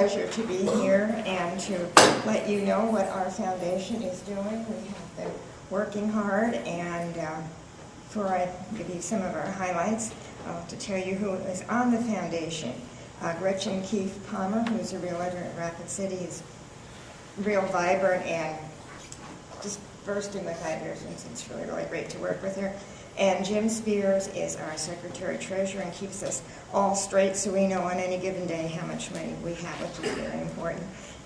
pleasure to be here and to let you know what our foundation is doing. We have been working hard, and before I give you some of our highlights, to tell you who is on the foundation. Gretchen Keefe Palmer, who's a realtor in Rapid City, is real vibrant and just bursting with ideas, and it's really, really great to work with her. And Jim Spears is our secretary-treasurer and keeps us all straight so we know on any given day how much money we have, which is very important.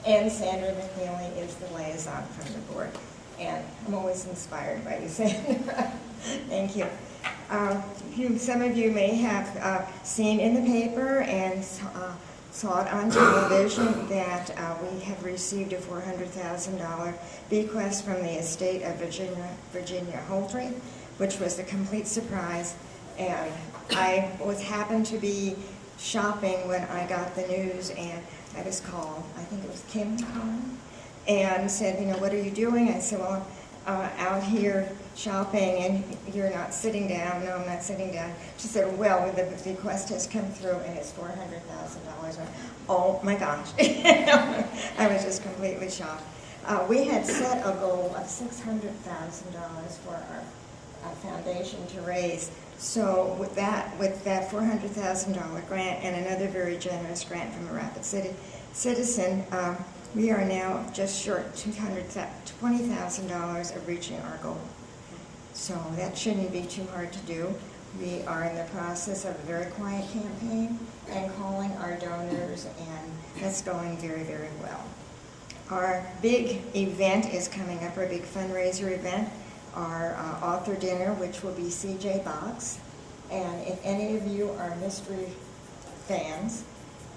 And Sandra McNeely is the liaison from the board. And I'm always inspired by you, Sandra. Thank you. Some of you may have seen in the paper and saw it on television that we have received a $400,000 bequest from the estate of Virginia Holtry, which was a complete surprise. And I happened to be shopping when I got the news, and I was called, I think it was Kim calling, and said, what are you doing? I said, well, I'm out here shopping, and you're not sitting down. No, I'm not sitting down. She said, well, the bequest has come through, and it's $400,000. Oh, my gosh. I was just completely shocked. We had set a goal of $600,000 for our foundation to raise. So with that $400,000 grant and another very generous grant from a Rapid City citizen, we are now just short $220,000 of reaching our goal. So that shouldn't be too hard to do. We are in the process of a very quiet campaign and calling our donors, and that's going very, very well. Our big event is coming up, our big fundraiser event, our author dinner, which will be C.J. Box. And if any of you are mystery fans,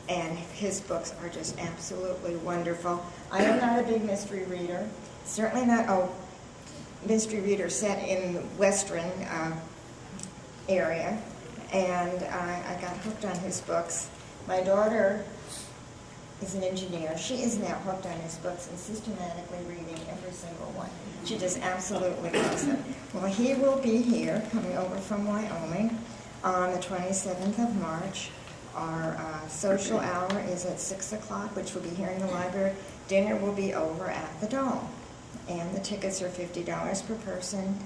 and his books are just absolutely wonderful. I am not a big mystery reader, certainly not a mystery reader set in the Western area, and I got hooked on his books. My daughter is an engineer. She is now hooked on his books and systematically reading every single one. She just absolutely loves them. Well, he will be here, coming over from Wyoming, on the 27th of March. Our social hour is at 6 o'clock, which will be here in the library. Dinner will be over at the Dome. And the tickets are $50 per person.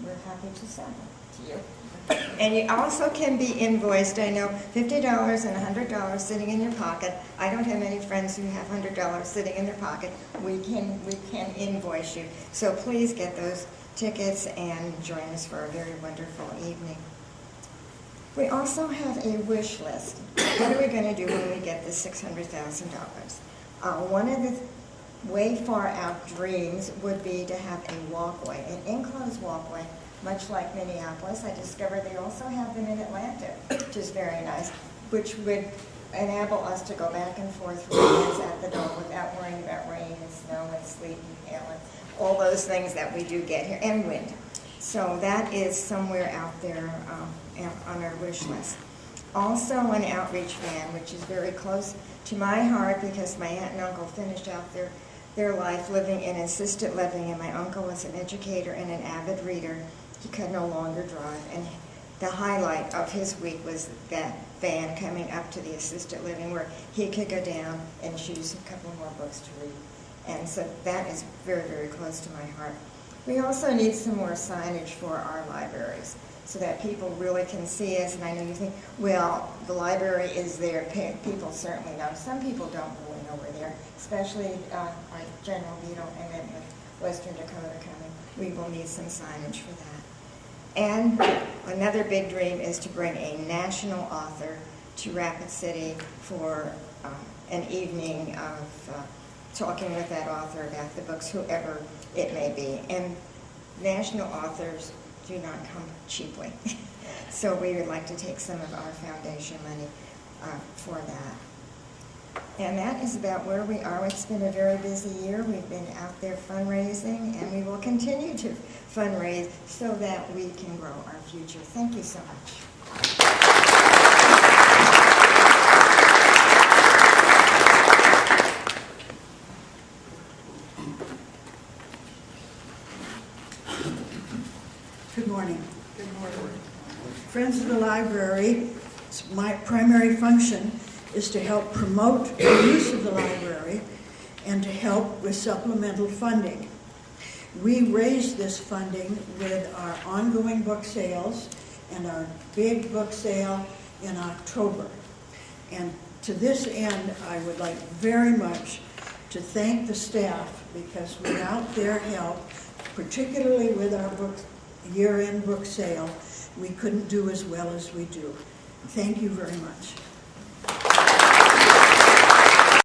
We're happy to sell them to you. And you also can be invoiced. I know $50 and $100 sitting in your pocket. I don't have any friends who have $100 sitting in their pocket. We can invoice you. So please get those tickets and join us for a very wonderful evening. We also have a wish list. What are we going to do when we get the $600,000? One of the way far out dreams would be to have a walkway, an enclosed walkway, much like Minneapolis. I discovered they also have them in Atlanta, which is very nice, which would enable us to go back and forth from at the Dome without worrying about rain and snow and sleet and hail and all those things that we do get here, and wind. So that is somewhere out there on our wish list. Also an outreach van, which is very close to my heart because my aunt and uncle finished out their life living in assisted living, and my uncle was an educator and an avid reader. He could no longer drive, and the highlight of his week was that van coming up to the assisted living where he could go down and choose a couple more books to read. And so that is very, very close to my heart. We also need some more signage for our libraries so that people really can see us. And I know you think, well, the library is there. People certainly know. Some people don't really know we're there, especially like General Vito and then with Western Dakota coming. We will need some signage for that. And another big dream is to bring a national author to Rapid City for an evening of talking with that author about the books, whoever it may be. And national authors do not come cheaply. So we would like to take some of our foundation money for that. And that is about where we are. It's been a very busy year. We've been out there fundraising, and we will continue to fundraise so that we can grow our future. Thank you so much. Good morning. Good morning. Friends of the Library, my primary function is to help promote the use of the library and to help with supplemental funding. We raise this funding with our ongoing book sales and our big book sale in October. And to this end, I would like very much to thank the staff, because without their help, particularly with our year-end book sale, we couldn't do as well as we do. Thank you very much.